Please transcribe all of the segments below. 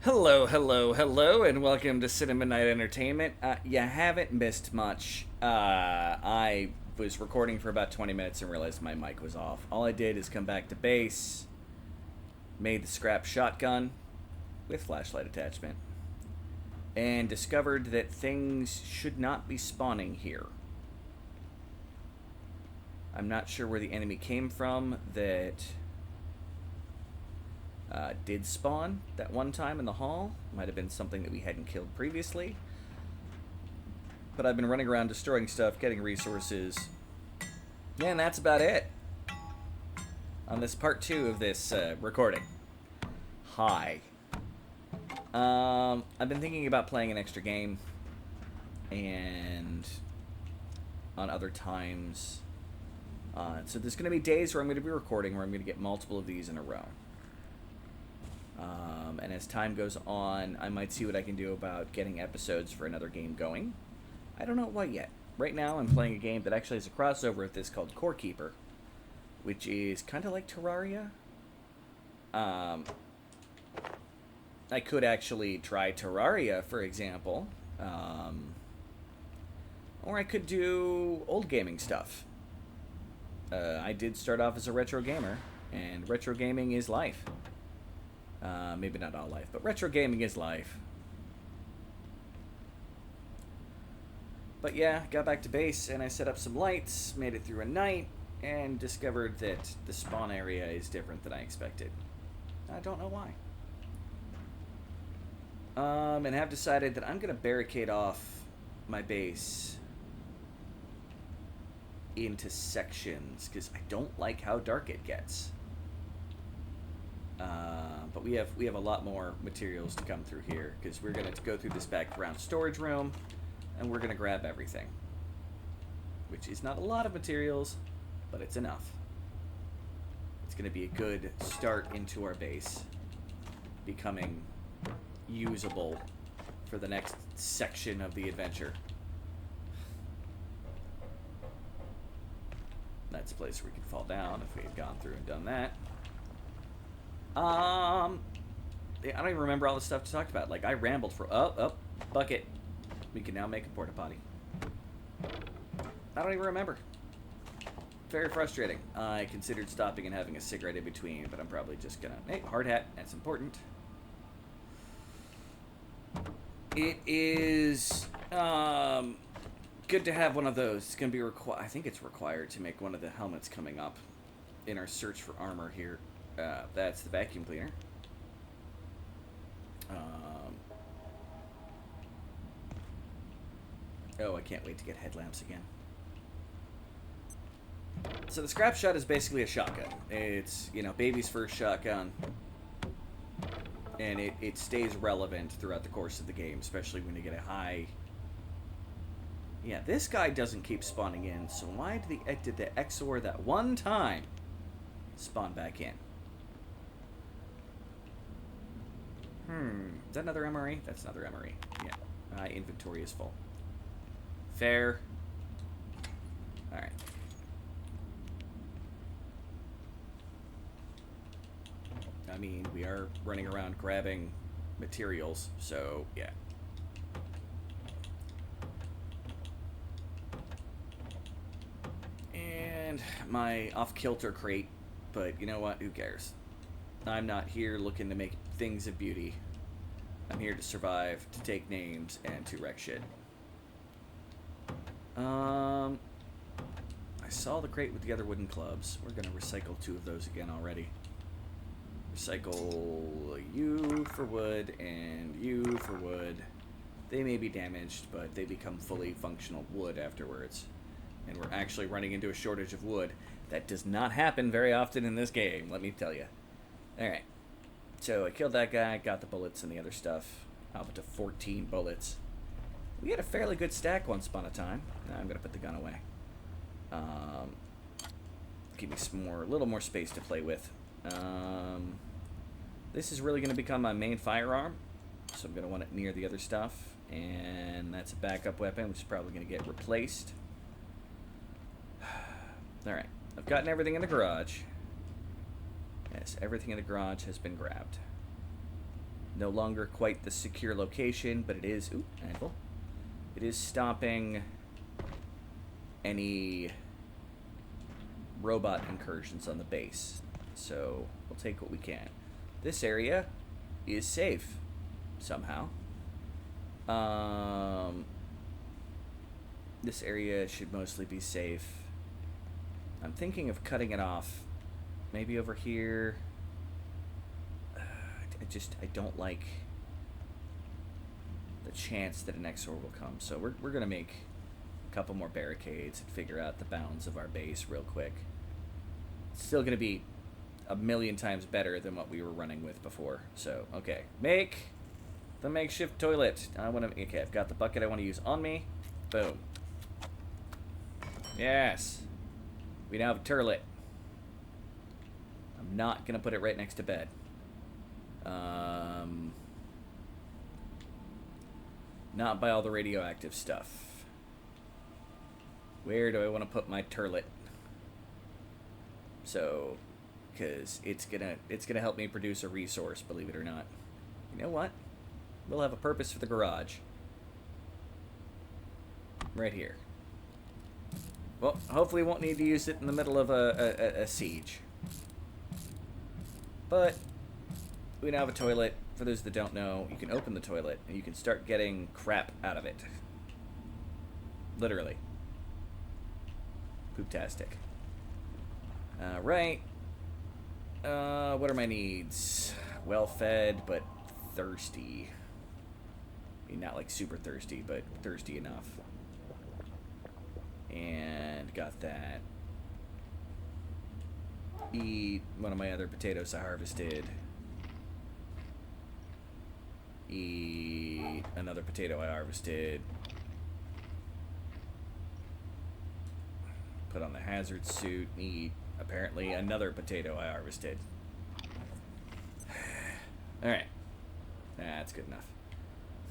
Hello, hello, hello, and welcome to Cinema Night Entertainment. You haven't missed much. I was recording for about 20 minutes and realized my mic was off. All I did is come back to base, made the scrap shotgun with flashlight attachment, and discovered that things should not be spawning here. I'm not sure where the enemy came from that did spawn that one time in the hall. Might have been something that we hadn't killed previously. But I've been running around destroying stuff, getting resources. Yeah, and that's about it on this part 2 of this recording. Hi. I've been thinking about playing an extra game, and on other times. So there's going to be days where I'm going to be recording where I'm going to get multiple of these in a row. And as time goes on, I might see what I can do about getting episodes for another game going. I don't know what yet. Right now, I'm playing a game that actually has a crossover with this called Core Keeper, which is kind of like Terraria. I could actually try Terraria, for example. Or I could do old gaming stuff. I did start off as a retro gamer, and retro gaming is life. Maybe not all life, but retro gaming is life. But yeah, got back to base and I set up some lights, made it through a night, and discovered that the spawn area is different than I expected. I don't know why. And have decided that I'm going to barricade off my base into sections, because I don't like how dark it gets. But we have a lot more materials to come through here, because we're going to go through this background storage room, and we're going to grab everything. Which is not a lot of materials, but it's enough. It's going to be a good start into our base, becoming usable for the next section of the adventure. That's a place where we can fall down if we had gone through and done that. I don't even remember all the stuff to talk about. Like, I rambled for... bucket. We can now make a porta potty. I don't even remember. Very frustrating. I considered stopping and having a cigarette in between, but I'm probably just gonna... Hey, hard hat. That's important. It is... good to have one of those. It's gonna be required... I think it's required to make one of the helmets coming up in our search for armor here. That's the vacuum cleaner. Oh, I can't wait to get headlamps again. So the scrap shot is basically a shotgun. It's, baby's first shotgun. And it stays relevant throughout the course of the game, especially when you get a high... Yeah, this guy doesn't keep spawning in, so why did the XOR that one time spawn back in? Is that another MRE? That's another MRE. Yeah. My inventory is full. Fair. Alright. I mean, we are running around grabbing materials, so yeah. And my off-kilter crate, but you know what? Who cares? I'm not here looking to make things of beauty. I'm here to survive, to take names, and to wreck shit. I saw the crate with the other wooden clubs. We're gonna recycle 2 of those again already. Recycle you for wood and you for wood. They may be damaged, but they become fully functional wood afterwards. And we're actually running into a shortage of wood. That does not happen very often in this game, let me tell you. Alright. So I killed that guy, got the bullets and the other stuff. Up to 14 bullets. We had a fairly good stack once upon a time. Now I'm going to put the gun away. Give me a little more space to play with. This is really going to become my main firearm. So I'm going to want it near the other stuff. And that's a backup weapon, which is probably going to get replaced. Alright. I've gotten everything in the garage. Yes, everything in the garage has been grabbed. No longer quite the secure location, but it is... Ooh, anvil. It is stopping any robot incursions on the base. So, we'll take what we can. This area is safe, somehow. This area should mostly be safe. I'm thinking of cutting it off. Maybe over here. I don't like the chance that an Exor will come. So we're going to make a couple more barricades and figure out the bounds of our base real quick. It's still going to be a million times better than what we were running with before. So, okay. Make the makeshift toilet. Okay, I've got the bucket I want to use on me. Boom. Yes. We now have a turlet. I'm not going to put it right next to bed. Not by all the radioactive stuff. Where do I want to put my turlet? So, because it's gonna help me produce a resource, believe it or not. You know what? We'll have a purpose for the garage. Right here. Well, hopefully we won't need to use it in the middle of a siege. But we now have a toilet. For those that don't know, you can open the toilet and you can start getting crap out of it. Literally. Pooptastic. Right. What are my needs? Well-fed, but thirsty. I mean, not like super thirsty, but thirsty enough. And got that. Eat one of my other potatoes I harvested. Eat another potato I harvested. Put on the hazard suit. Eat apparently another potato I harvested. Alright. That's good enough.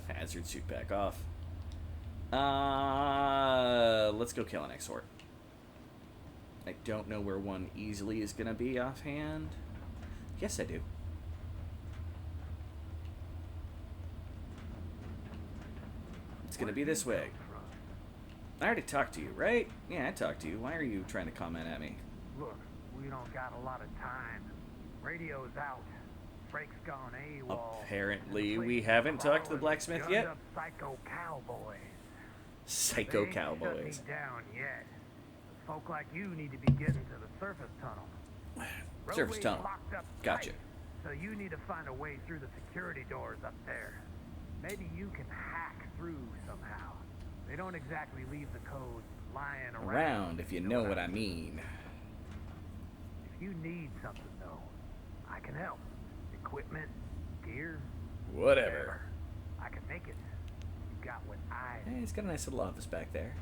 Hazard suit back off. Let's go kill an Exort. I don't know where one easily is going to be offhand. Yes, I do. It's going to be this way. I already talked to you, right? Yeah, I talked to you. Why are you trying to comment at me? Look, we don't got a lot of time. Radio's out. Frake's gone AWOL. Apparently, we haven't talked to the blacksmith yet. Up psycho cowboys. Psycho They cowboys. ain't shut me down yet. Folk like you need to be getting to the surface tunnel. Surface Roadway's tunnel. locked up Gotcha. tight, so you need to find a way through the security doors up there. Maybe you can hack through somehow. They don't exactly leave the code lying around, If you know what I mean. If you need something, though, I can help. Equipment, gear, Whatever. I can make it. You got what I Hey, he's got a nice little office back there.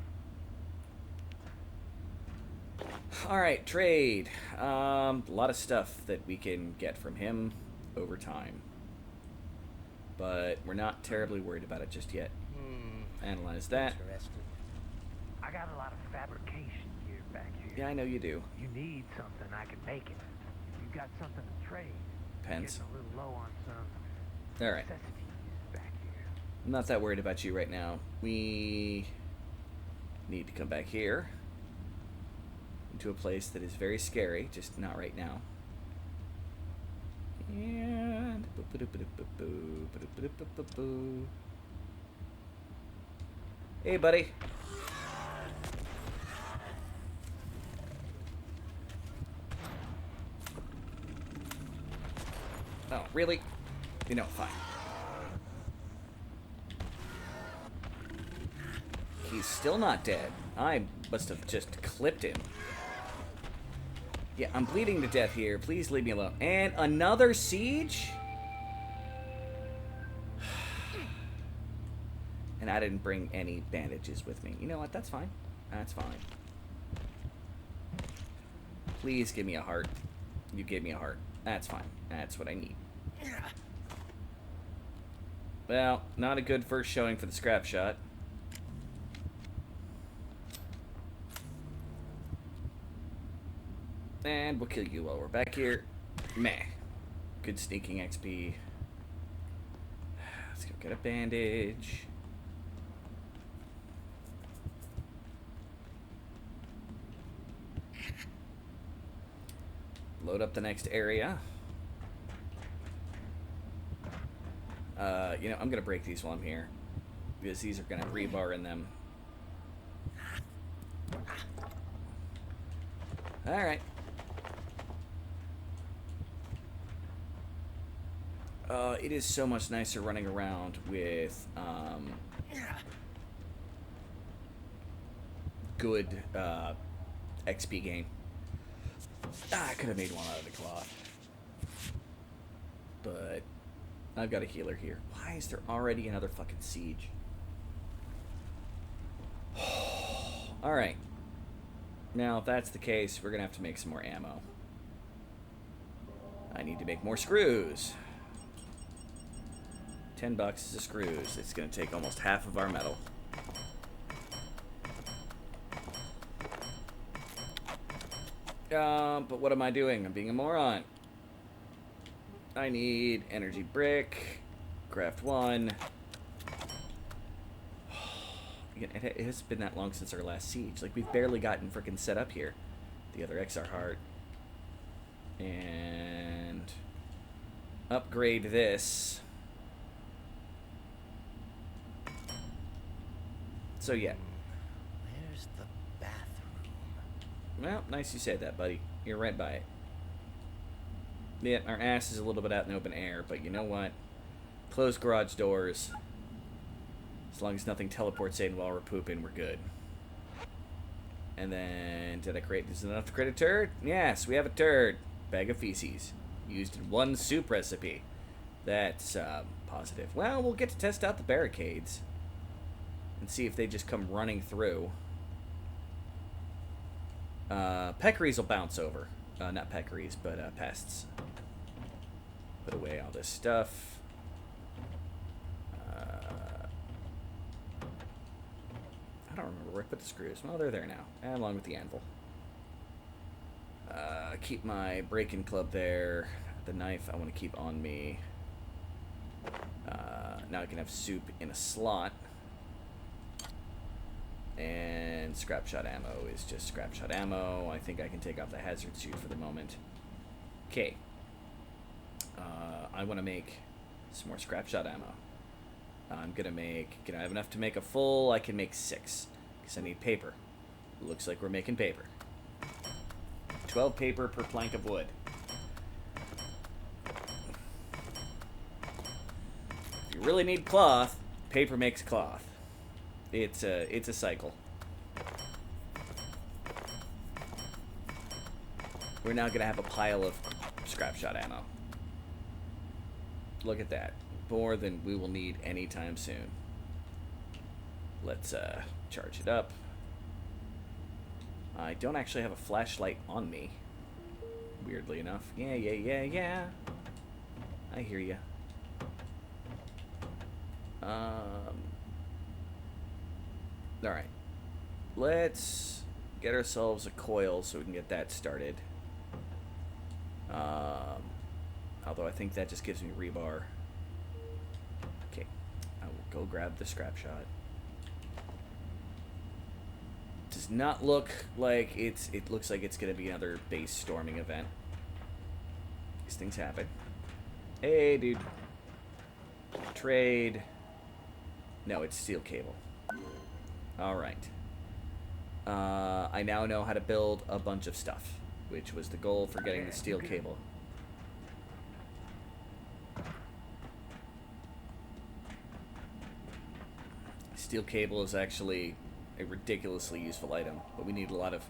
Alright, trade. A lot of stuff that we can get from him over time. But we're not terribly worried about it just yet. Analyze that. Interesting. I got a lot of fabrication gear back here. Yeah, I know you do. You need something, I can make it. If you got something to trade. Pence. Getting a little low on some Alright. necessities back here. I'm not that worried about you right now. We need to come back here. Into a place that is very scary, just not right now. And... Hey, buddy. Oh, really? You know, fine. He's still not dead. I must have just clipped him. Yeah, I'm bleeding to death here. Please leave me alone. And another siege? And I didn't bring any bandages with me. You know what? That's fine. That's fine. Please give me a heart. You gave me a heart. That's fine. That's what I need. Well, not a good first showing for the scrap shot. And we'll kill you while we're back here. Meh. Good sneaking XP. Let's go get a bandage. Load up the next area. You know, I'm gonna break these while I'm here, because these are gonna have rebar in them. Alright. It is so much nicer running around with, good, XP gain. I could have made one out of the cloth. But I've got a healer here. Why is there already another fucking siege? Alright. Now, if that's the case, we're going to have to make some more ammo. I need to make more screws. $10 is a screws. It's going to take almost half of our metal. But what am I doing? I'm being a moron. I need energy brick. Craft one. It has been that long since our last siege. Like, we've barely gotten freaking set up here. The other XR heart. And upgrade this. So, yeah. Where's the bathroom? Well, nice you said that, buddy. You're right by it. Yeah, our ass is a little bit out in the open air, but you know what? Close garage doors. As long as nothing teleports in while we're pooping, we're good. And then, did I create, is it enough to create a turd? Yes, we have a turd. Bag of feces. Used in one soup recipe. That's, positive. Well, we'll get to test out the barricades. And see if they just come running through. Peccaries will bounce over. Not peccaries, but, pests. Put away all this stuff. I don't remember where I put the screws. Well, they're there now, along with the anvil. Keep my break-in club there. The knife I want to keep on me. Now I can have soup in a slot. And scrap shot ammo is just scrap shot ammo. I think I can take off the hazard suit for the moment. Okay. I want to make some more scrap shot ammo. I'm gonna make, can I have enough to make a full? I can make 6, because I need paper. Looks like we're making paper. 12 paper per plank of wood. If you really need cloth, paper makes cloth. It's a cycle. We're now gonna have a pile of scrap shot ammo. Look at that. More than we will need anytime soon. Let's charge it up. I don't actually have a flashlight on me. Weirdly enough. Yeah. I hear ya. Alright. Let's get ourselves a coil so we can get that started. Although I think that just gives me rebar. Okay. I will go grab the scrap shot. Does not look like it looks like it's going to be another base storming event. These things happen. Hey, dude. Trade. No, it's steel cable. Alright. I now know how to build a bunch of stuff, which was the goal for getting the steel cable. Steel cable is actually a ridiculously useful item, but we need a lot of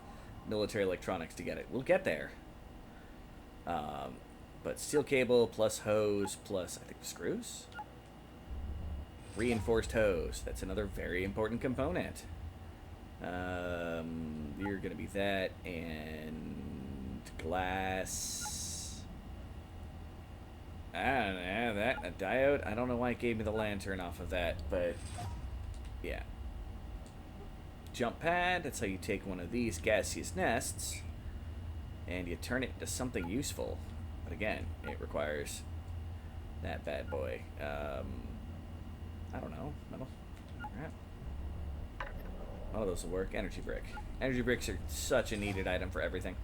military electronics to get it. We'll get there. But steel cable plus hose plus, I think, screws? Reinforced hose. That's another very important component. You're going to be that, and glass. I don't know, that, a diode? I don't know why it gave me the lantern off of that, but yeah. Jump pad, that's how you take one of these gaseous nests and you turn it into something useful. But again, it requires that bad boy. I don't know. Metal. Alright. One of those will work. Energy brick. Energy bricks are such a needed item for everything.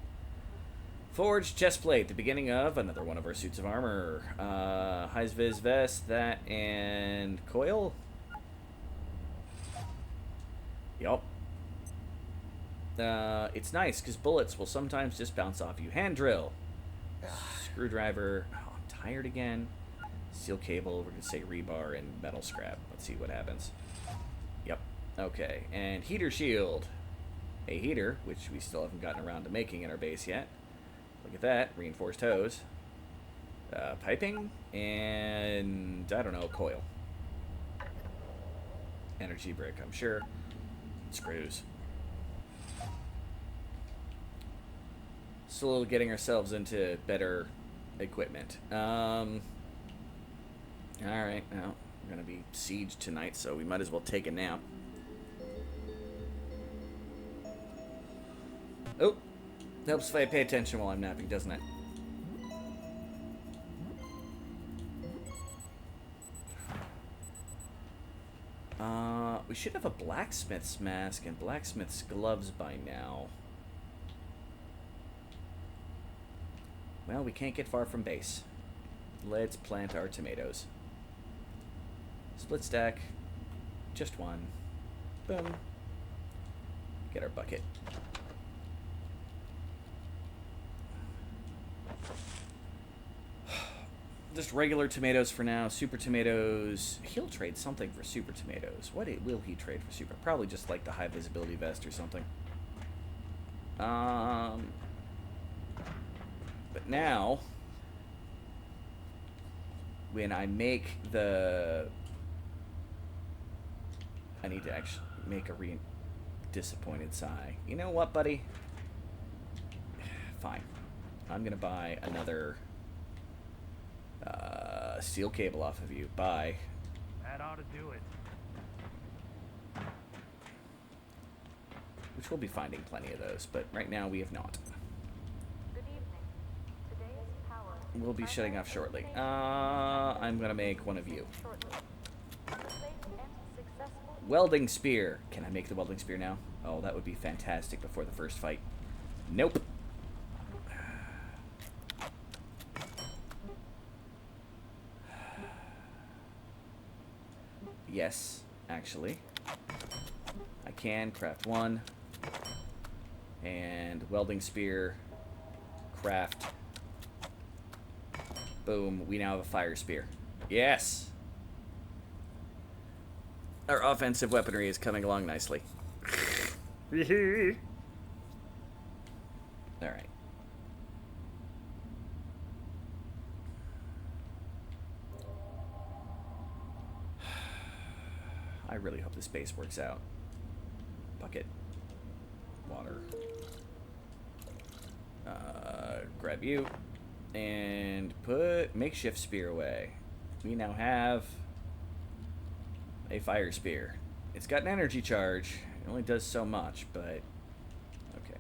Forged chest plate. The beginning of another one of our suits of armor. High-vis vest. That and coil. Yup. It's nice because bullets will sometimes just bounce off you. Hand drill. Screwdriver. Oh, I'm tired again. Steel cable. We're going to say rebar and metal scrap. Let's see what happens. Yep. Okay. And heater shield. A heater, which we still haven't gotten around to making in our base yet. Look at that. Reinforced hose. Piping. And, I don't know, coil. Energy brick, I'm sure. Screws. Slowly getting ourselves into better equipment. Alright, well, we're going to be sieged tonight, so we might as well take a nap. Oh, helps if I pay attention while I'm napping, doesn't it? We should have a blacksmith's mask and blacksmith's gloves by now. Well, we can't get far from base. Let's plant our tomatoes. Split stack. Just one. Boom. Get our bucket. Just regular tomatoes for now. Super tomatoes. He'll trade something for super tomatoes. What will he trade for super? Probably just like the high visibility vest or something. But now, when I make the... I need to actually make a disappointed sigh. You know what, buddy? Fine. I'm going to buy another steel cable off of you. Bye. That ought to do it. Which we'll be finding plenty of those, but right now we have not. Good evening. Today is power. We'll be shutting off shortly. I'm going to make one of you. Shortly. Safe and successful. Welding spear. Can I make the welding spear now? Oh, that would be fantastic before the first fight. Nope. Yes, actually. I can craft one. And welding spear. Craft. Boom. We now have a fire spear. Yes! Our offensive weaponry is coming along nicely. Alright. I really hope this base works out. Bucket. Water. Grab you. And put makeshift spear away. We now have a fire spear. It's got an energy charge. It only does so much, but... Okay.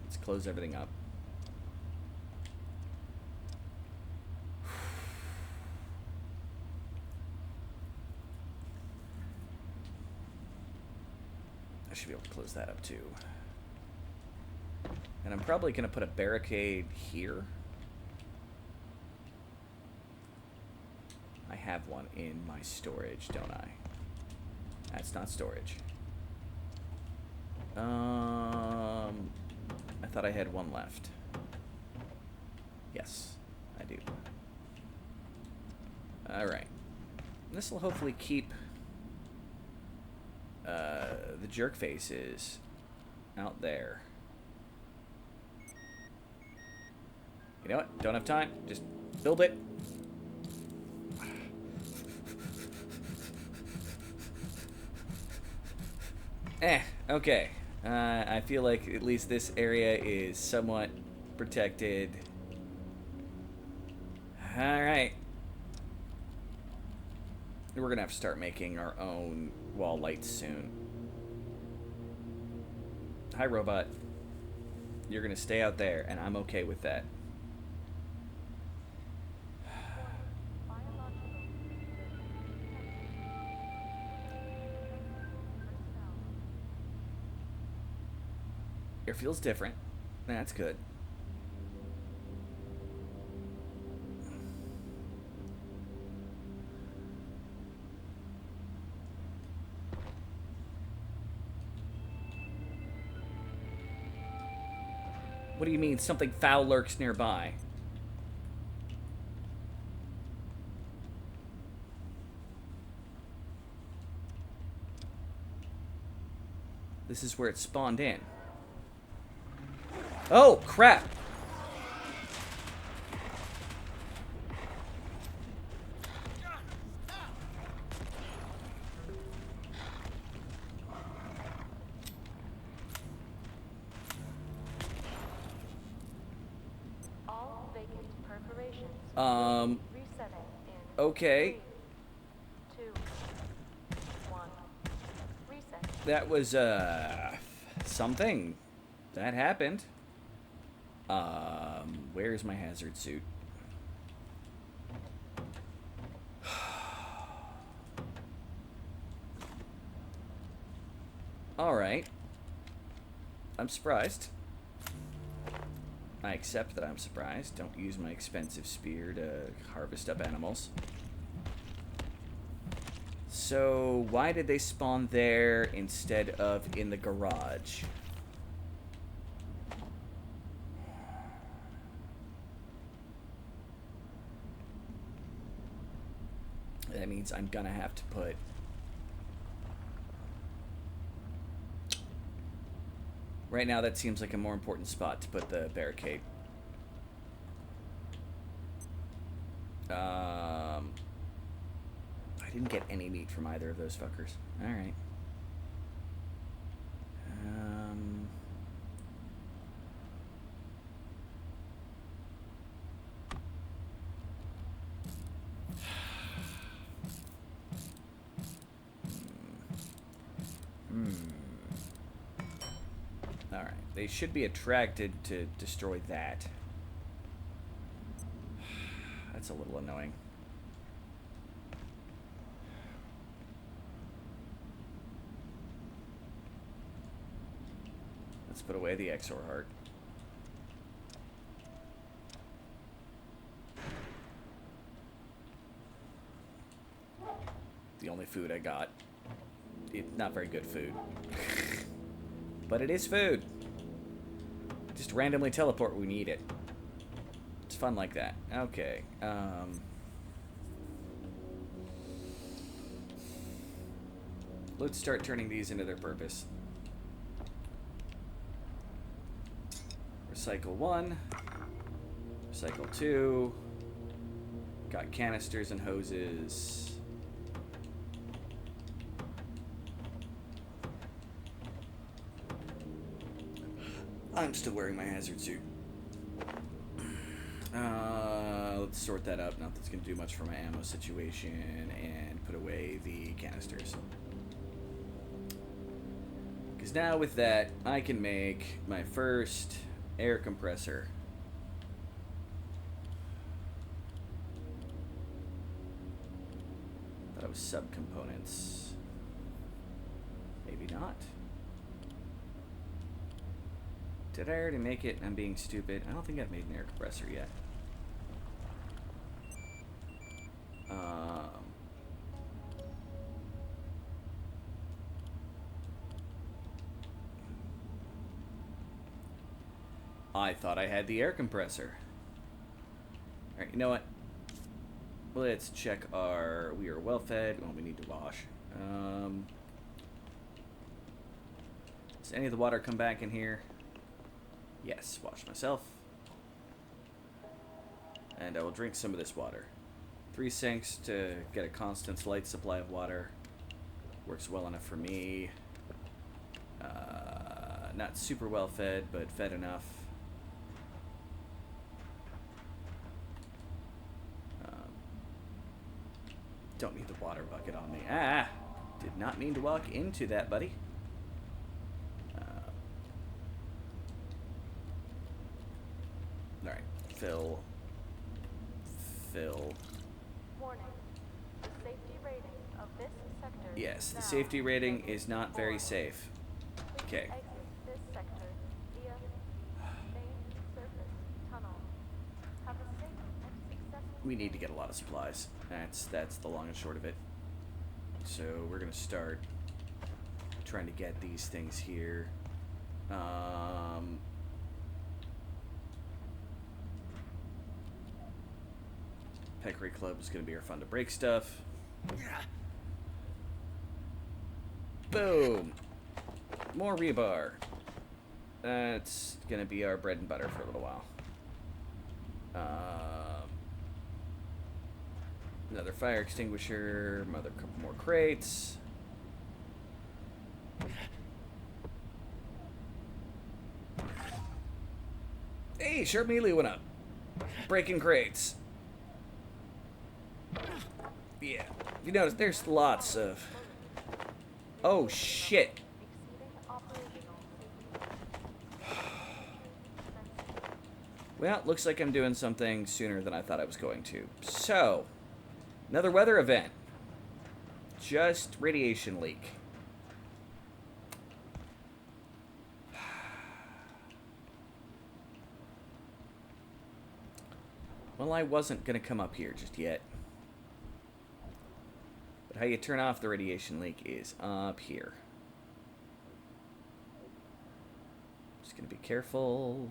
Let's close everything up. I should be able to close that up too. And I'm probably going to put a barricade here. I have one in my storage, don't I? That's not storage. I thought I had one left. Yes, I do. Alright. This will hopefully keep the jerk faces out there. You know what? Don't have time. Just build it. Okay. I feel like at least this area is somewhat protected. Alright. We're gonna have to start making our own wall lights soon. Hi, robot. You're gonna stay out there, and I'm okay with that. Air feels different. That's good. What do you mean something foul lurks nearby? This is where it spawned in. Oh, crap! All vacant perforations. Resetting in Okay. 3, 2, 1. Reset. That was, something. That happened. Where's my hazard suit? Alright. I'm surprised. I accept that I'm surprised. Don't use my expensive spear to harvest up animals. So, why did they spawn there instead of in the garage? That means I'm gonna have to put... Right now, that seems like a more important spot to put the barricade. I didn't get any meat from either of those fuckers. Alright. Alright. They should be attracted to destroy that. That's a little annoying. Let's put away the Exor heart. The only food I got. Not very good food. But it is food. Just randomly teleport when we need it. It's fun like that. Okay. Let's start turning these into their purpose. Recycle 1. Recycle 2. Got canisters and hoses. I'm still wearing my hazard suit. Let's sort that up. Not that's going to do much for my ammo situation. And put away the canisters. Because now with that, I can make my first air compressor. Thought it was subcomponents. Maybe not. Did I already make it? I'm being stupid. I don't think I've made an air compressor yet. I thought I had the air compressor. Alright, you know what? Let's check our... We are well fed. Well, we need to wash. Does any of the water come back in here? Yes, wash myself. And I will drink some of this water. 3 sinks to get a constant light supply of water. Works well enough for me. Not super well fed, but fed enough. Don't need the water bucket on me. Ah! Did not mean to walk into that, buddy. Alright. Fill. Warning. The safety rating of this sector. Yes, the now safety rating is not very 4. safe. Please Okay. exit this sector we need to get a lot of supplies. That's the long and short of it. So we're gonna start trying to get these things here. Peccary Club is gonna be our fun to break stuff. Boom! More rebar. That's gonna be our bread and butter for a little while. Another fire extinguisher, another couple more crates. Hey, sharp melee went up. Breaking crates. Yeah. You notice there's lots of... Oh, shit. Exceeding operational safety. Well, looks like I'm doing something sooner than I thought I was going to. So, another weather event. Just radiation leak. Well, I wasn't going to come up here just yet. But how you turn off the radiation leak is up here. Just going to be careful.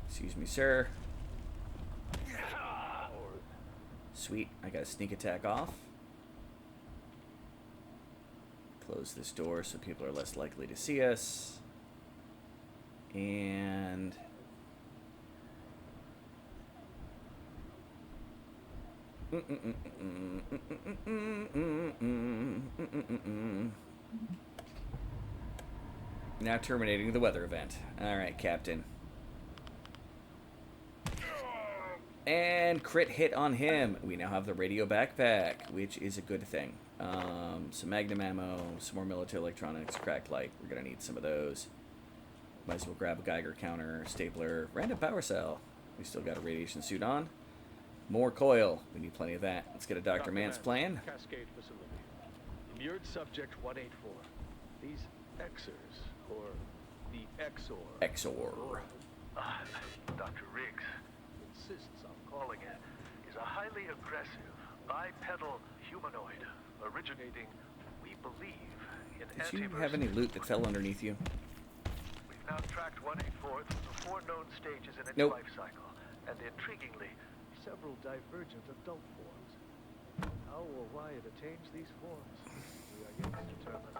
Excuse me, sir. Sweet, I got a sneak attack off. Close this door so people are less likely to see us. And... Now terminating the weather event. Alright, Captain. And crit hit on him. We now have the radio backpack, which is a good thing. Some magnum ammo, some more military electronics, cracked light. We're going to need some of those. Might as well grab a Geiger counter, stapler, random power cell. We still got a radiation suit on. More coil. We need plenty of that. Let's get a Dr. Mance plan. Cascade facility. Immured subject 184. These Xers, or the Xor. Exor. Dr. Riggs insists on calling it, is a highly aggressive, bipedal humanoid originating, we believe, in Did you have any loot that fell underneath you? We've now tracked 184 through the 4 known stages in its Nope. life cycle, and intriguingly, Several divergent adult forms. How or why it attains these forms, we are yet to determine.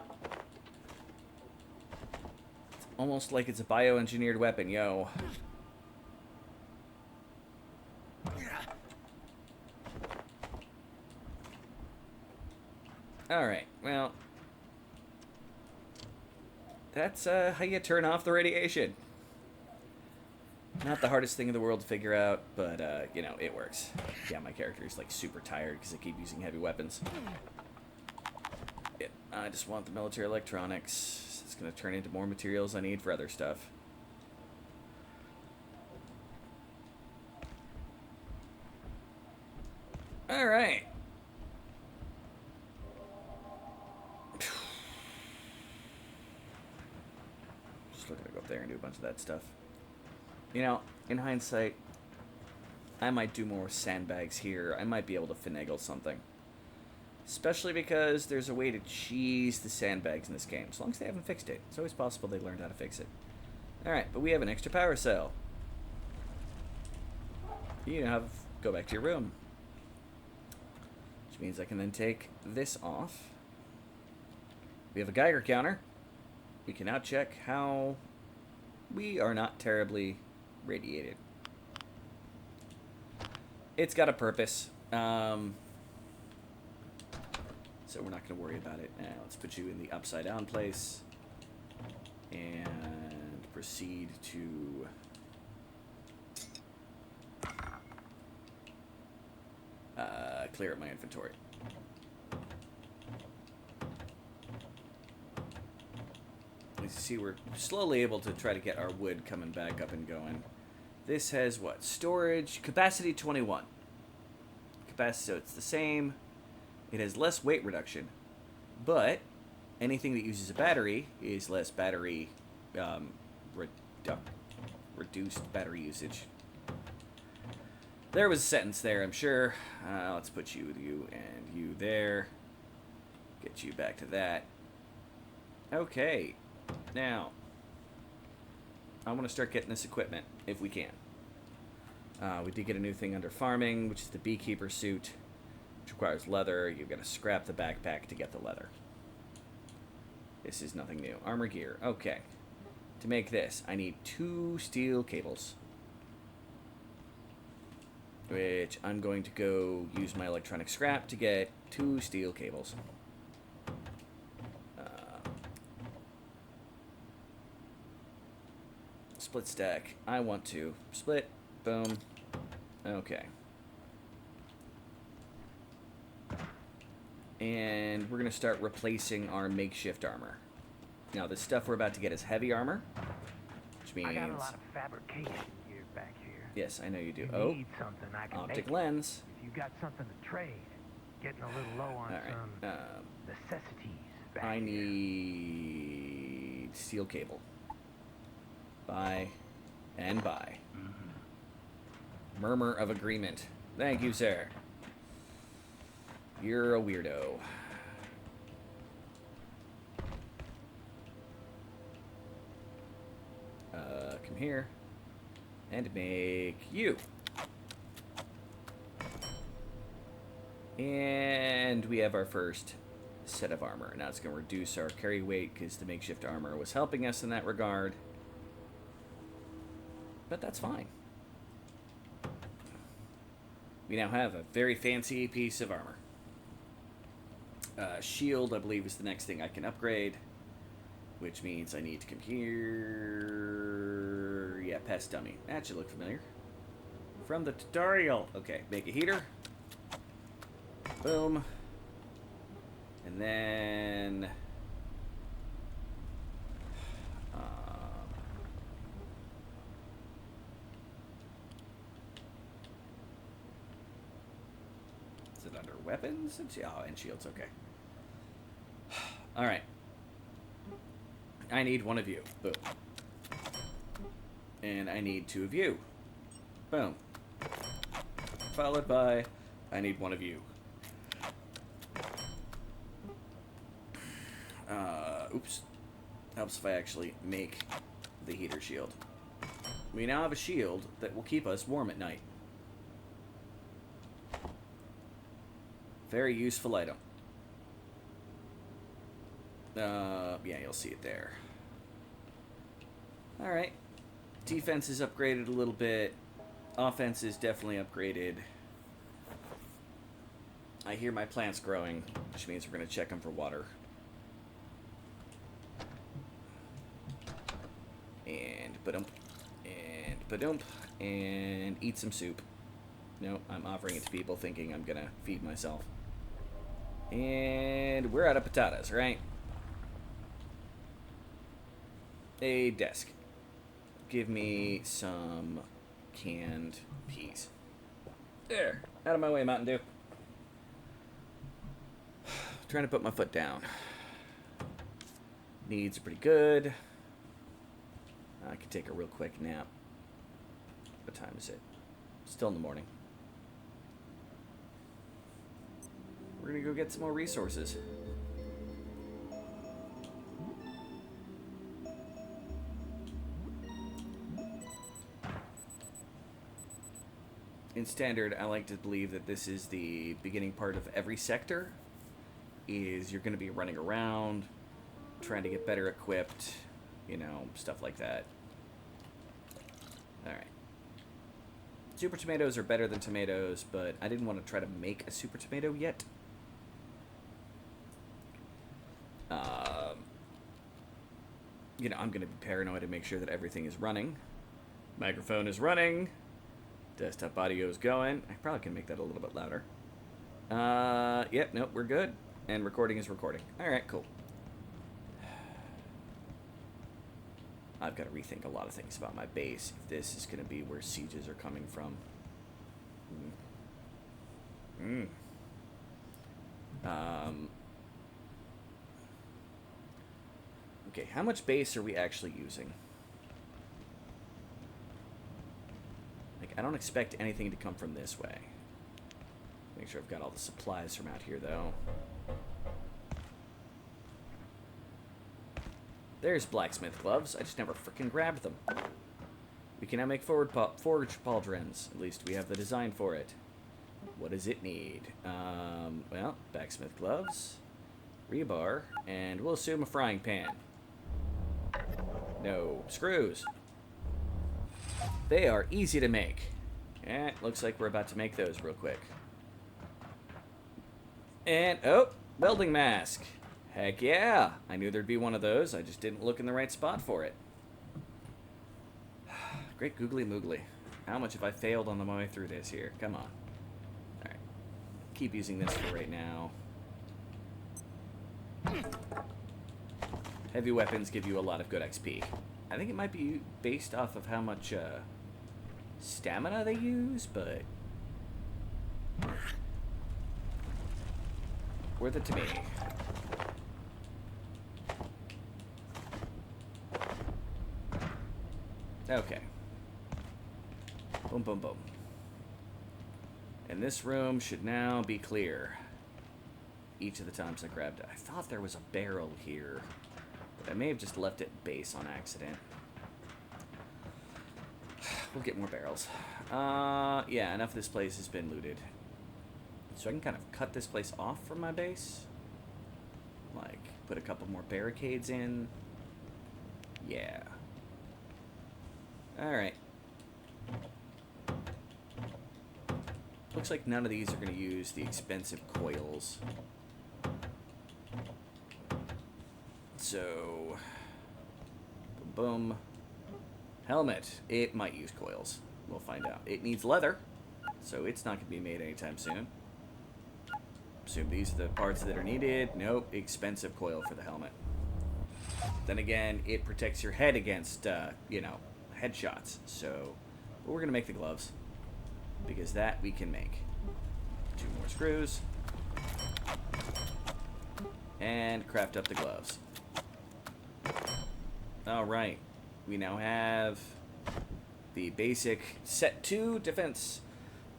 Almost like it's a bioengineered weapon, yo. Alright, well... That's how you turn off the radiation. Not the hardest thing in the world to figure out, but, you know, it works. Yeah, my character is, like, super tired because I keep using heavy weapons. Yeah, I just want the military electronics. It's going to turn into more materials I need for other stuff. Alright. Just looking to go up there and do a bunch of that stuff. You know, in hindsight, I might do more sandbags here. I might be able to finagle something. Especially because there's a way to cheese the sandbags in this game. As long as they haven't fixed it. It's always possible they learned how to fix it. Alright, but we have an extra power cell. You have go back to your room. Which means I can then take this off. We have a Geiger counter. We can now check how we are not terribly radiated. It's got a purpose. So we're not going to worry about it. Let's put you in the upside down place. And proceed to... clear up my inventory. You see, we're slowly able to try to get our wood coming back up and going. This has what? Storage capacity 21. Capacity, so it's the same. It has less weight reduction, but anything that uses a battery is less battery, reduced battery usage. There was a sentence there, I'm sure. Let's put you, and you there. Get you back to that. Okay. Now, I want to start getting this equipment, if we can. We did get a new thing under farming, which is the beekeeper suit, which requires leather. You've got to scrap the backpack to get the leather. This is nothing new. Armor gear. Okay. To make this, I need 2 steel cables, which I'm going to go use my electronic scrap to get 2 steel cables. Split stack. I want to split. Boom. Okay. And we're going to start replacing our makeshift armor. Now, the stuff we're about to get is heavy armor, which means... I got a lot of fabrication gear back here. Yes, I know you do. If Oh, you need something, I can optic make it. lens. If you got something to trade, getting a little low on All right. some necessities back I here. need steel cable. Buy and buy. Murmur of agreement. Thank you, sir. You're a weirdo. Come here and make you. And we have our first set of armor. Now it's going to reduce our carry weight because the makeshift armor was helping us in that regard. But that's fine. We now have a very fancy piece of armor. Shield, I believe, is the next thing I can upgrade, which means I need to come here. Yeah, pest dummy. That should look familiar. From the tutorial. Okay, make a heater. Boom. And then... is it under weapons? Oh, and shields, okay. Alright. I need 1 of you. Boom. And I need 2 of you. Boom. Followed by, I need 1 of you. Oops. Helps if I actually make the heater shield. We now have a shield that will keep us warm at night. Very useful item. Yeah, you'll see it there. Alright. Defense is upgraded a little bit. Offense is definitely upgraded. I hear my plants growing, which means we're going to check them for water. And ba-dump. And ba-dump. And eat some soup. No, I'm offering it to people thinking I'm going to feed myself. And we're out of potatoes, right? A desk. Give me some canned peas. There. Out of my way, Mountain Dew. Trying to put my foot down. Needs are pretty good. I could take a real quick nap. What time is it? Still in the morning. We're gonna go get some more resources. In Standard, I like to believe that this is the beginning part of every sector. Is you're going to be running around, trying to get better equipped, you know, stuff like that. Alright. Super tomatoes are better than tomatoes, but I didn't want to try to make a super tomato yet. You know, I'm going to be paranoid and make sure that everything is running. Microphone is running. Desktop audio is going. I probably can make that a little bit louder. Yep, nope, we're good. And recording is recording. Alright, cool. I've got to rethink a lot of things about my base if this is going to be where sieges are coming from. Okay, how much base are we actually using? Like, I don't expect anything to come from this way. Make sure I've got all the supplies from out here, though. There's blacksmith gloves. I just never frickin' grabbed them. We can now make forge pauldrons. At least we have the design for it. What does it need? Well, blacksmith gloves, rebar, and we'll assume a frying pan. No, screws. They are easy to make. And it looks like we're about to make those real quick. And, oh, welding mask. Heck yeah. I knew there'd be one of those. I just didn't look in the right spot for it. Great googly moogly. How much have I failed on the way through this here? Come on. Alright. Keep using this for right now. Heavy weapons give you a lot of good XP. I think it might be based off of how much stamina they use, but worth it to me. Okay. Boom, boom, boom. And this room should now be clear. Each of the times I grabbed it. I thought there was a barrel here, but I may have just left it base on accident. We'll get more barrels. Yeah, enough of this place has been looted. So I can kind of cut this place off from my base. Like, put a couple more barricades in. Yeah. Alright. Looks like none of these are going to use the expensive coils. So, boom, boom. Helmet. It might use coils. We'll find out. It needs leather, so it's not going to be made anytime soon. Assume these are the parts that are needed. Nope. Expensive coil for the helmet. Then again, it protects your head against, you know, headshots. So, we're going to make the gloves, because that we can make. 2 more screws. And craft up the gloves. Alright. We now have the basic set 2 defense.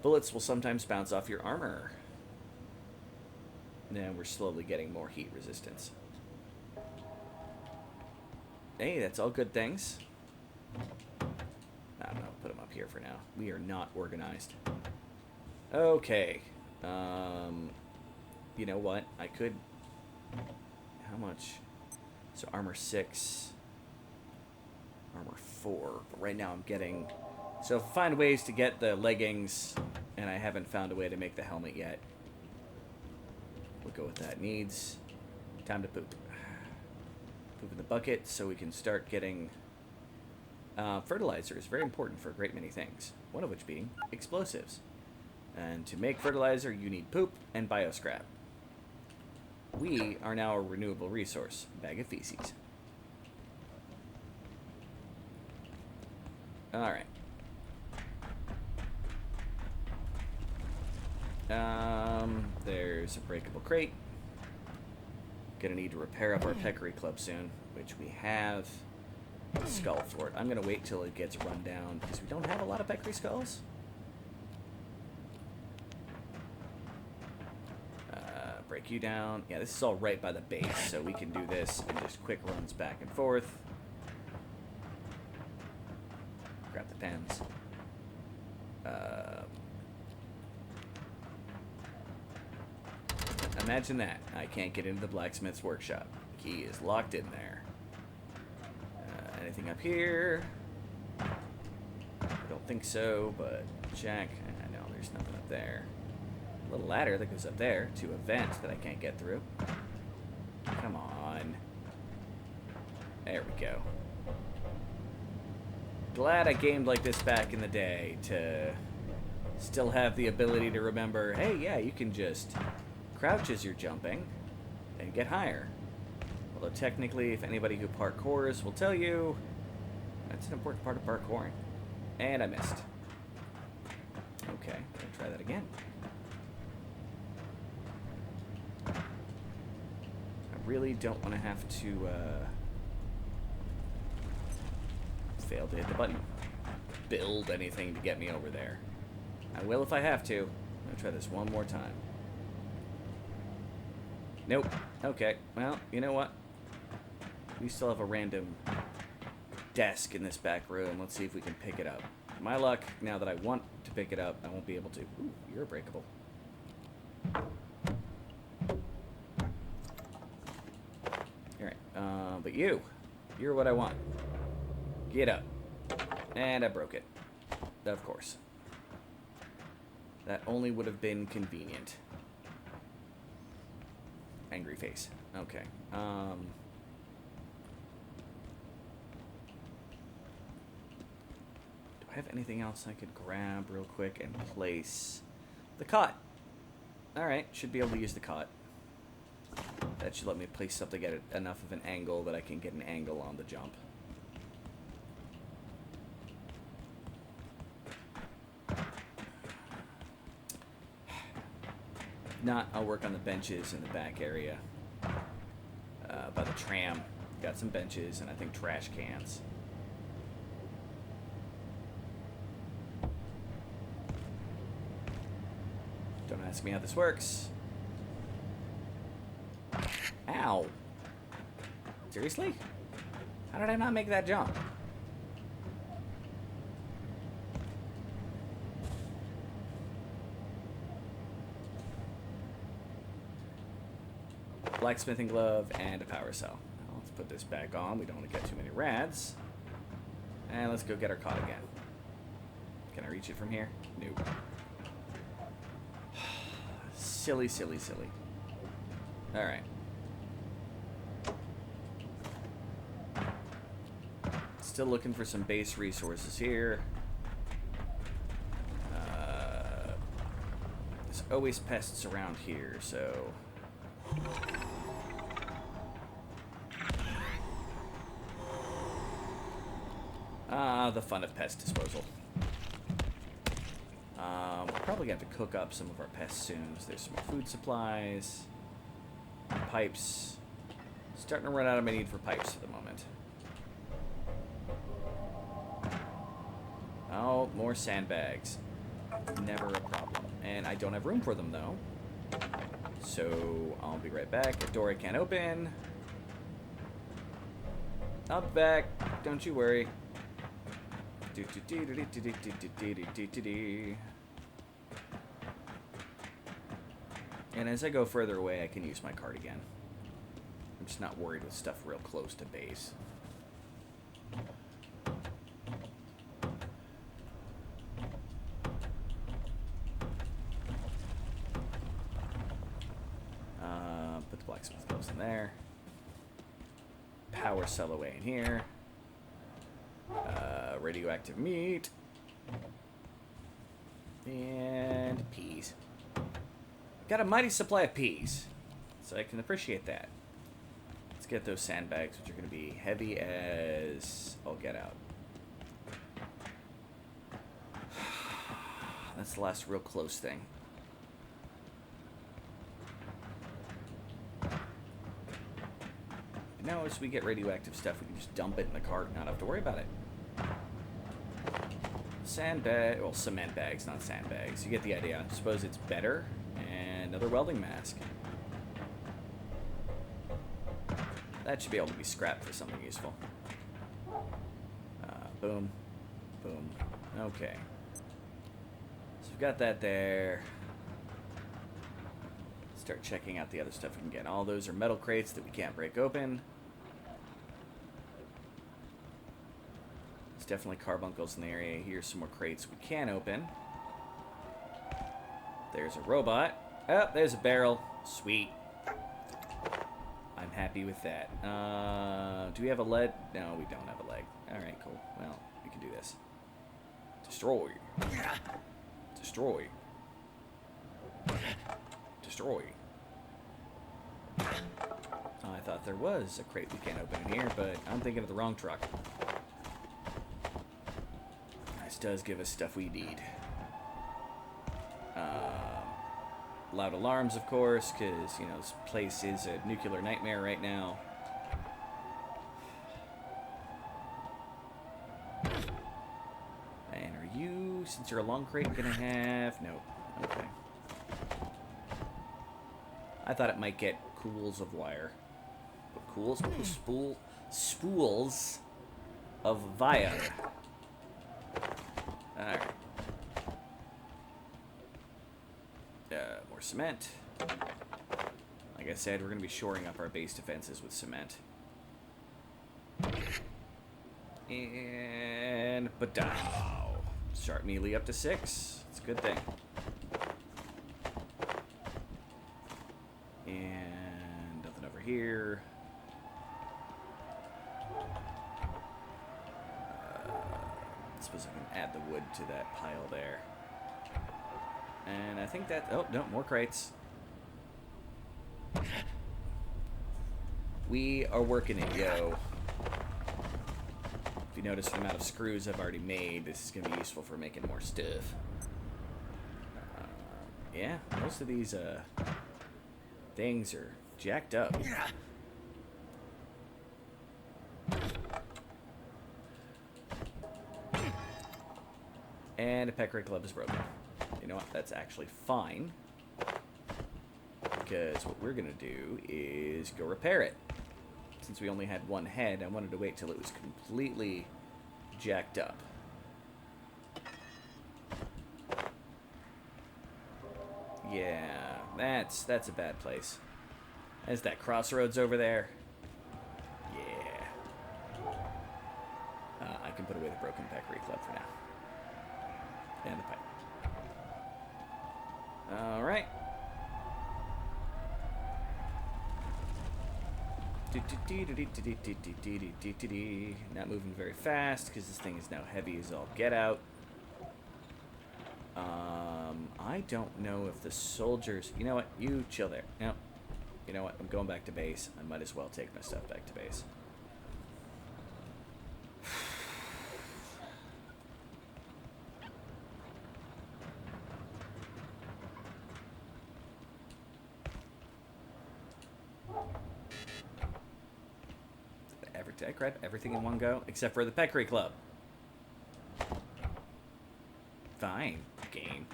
Bullets will sometimes bounce off your armor. Now we're slowly getting more heat resistance. Hey, that's all good things. I don't know, put them up here for now. We are not organized. Okay. You know what? I could... How much? So armor 6. Armor 4. But right now I'm getting... So find ways to get the leggings, and I haven't found a way to make the helmet yet. We'll go with that. Needs... Time to poop. Poop in the bucket so we can start getting... fertilizer is very important for a great many things, one of which being explosives. And to make fertilizer, you need poop and bioscrap. We are now a renewable resource. Bag of feces. Alright. There's a breakable crate. Gonna need to repair up our peccary club soon, which we have a skull for it. I'm gonna wait till it gets run down because we don't have a lot of peccary skulls. Break you down. Yeah, this is all right by the base, so we can do this and just quick runs back and forth. Grab the pens. Imagine that. I can't get into the blacksmith's workshop. The key is locked in there. Anything up here? I don't think so, but check. I know there's nothing up there. A little ladder that goes up there to a vent that I can't get through. Come on. There we go. Glad I gamed like this back in the day to still have the ability to remember, hey, yeah, you can just crouch as you're jumping and get higher. Although technically, if anybody who parkours will tell you, that's an important part of parkouring. And I missed. Okay, gonna try that again. I really don't want to have to Failed to hit the button. Build anything to get me over there. I will if I have to. I'm gonna try this one more time. Nope. Okay. Well, you know what? We still have a random desk in this back room. Let's see if we can pick it up. My luck, now that I want to pick it up, I won't be able to. Ooh, you're breakable. Alright, but you're what I want. Get up. And I broke it. Of course. That only would have been convenient. Angry face. Okay. Do I have anything else I could grab real quick and place? The cot. Alright, should be able to use the cot. That should let me place something at enough of an angle that I can get an angle on the jump. Not, I'll work on the benches in the back area. By the tram. Got some benches and I think trash cans. Don't ask me how this works. Ow. Seriously? How did I not make that jump? Blacksmithing glove and a power cell. Now let's put this back on. We don't want to get too many rads. And let's go get our cot again. Can I reach it from here? Nope. Silly, silly, silly. Alright. Still looking for some base resources here. There's always pests around here, so... the fun of pest disposal. We're probably going to have to cook up some of our pests soon. So there's some more food supplies. Pipes. Starting to run out of my need for pipes for the moment. Oh, more sandbags. Never a problem. And I don't have room for them, though. So I'll be right back. A door I can't open. I'll be back. Don't you worry. And as I go further away, I can use my cart again. I'm just not worried with stuff real close to base. Put the blacksmith gloves in there. Power cell away in here. Radioactive meat. And peas. Got a mighty supply of peas, so I can appreciate that. Let's get those sandbags, which are going to be heavy as all get out. That's the last real close thing. Now, as we get radioactive stuff, we can just dump it in the cart and not have to worry about it. Sandbag, well, cement bags, not sandbags. You get the idea. I suppose it's better. And another welding mask. That should be able to be scrapped for something useful. Boom. Boom. Okay. So we've got that there. Start checking out the other stuff we can get. All those are metal crates that we can't break open. There's definitely carbuncles in the area. Here's some more crates we can open. There's a robot. Oh, there's a barrel. Sweet. I'm happy with that. Do we have a lead? No, we don't have a leg. Alright, cool. Well, we can do this. Destroy. Destroy. Destroy. Oh, I thought there was a crate we can't open in here, but I'm thinking of the wrong truck. This does give us stuff we need. Loud alarms, of course, because, you know, this place is a nuclear nightmare right now. you, since you're a long crate, gonna have... No. Okay. I thought it might get cools of wire. But cools? Spools of wire. Alright. More cement. Like I said, we're going to be shoring up our base defenses with cement. And... Badao. Start melee up to 6. It's a good thing. And nothing over here. I suppose I can add the wood to that pile there. And I think that... Oh, no, more crates. We are working it, yo. If you notice the amount of screws I've already made, this is going to be useful for making more stuff. Yeah, most of these things are jacked up. And a peccary club is broken. You know what? That's actually fine. Because what we're going to do is go repair it. Since we only had one head, I wanted to wait till it was completely jacked up. Yeah, that's a bad place. There's that crossroads over there. Yeah. I can put away the broken peccary club for now. And the pipe. Alright. Not moving very fast because this thing is now heavy as all get out. I don't know if the soldiers... You know what? You chill there. No. You know what? I'm going back to base. I might as well take my stuff back to base. Did I grab everything in one go? Except for the peccary club. Fine. Game.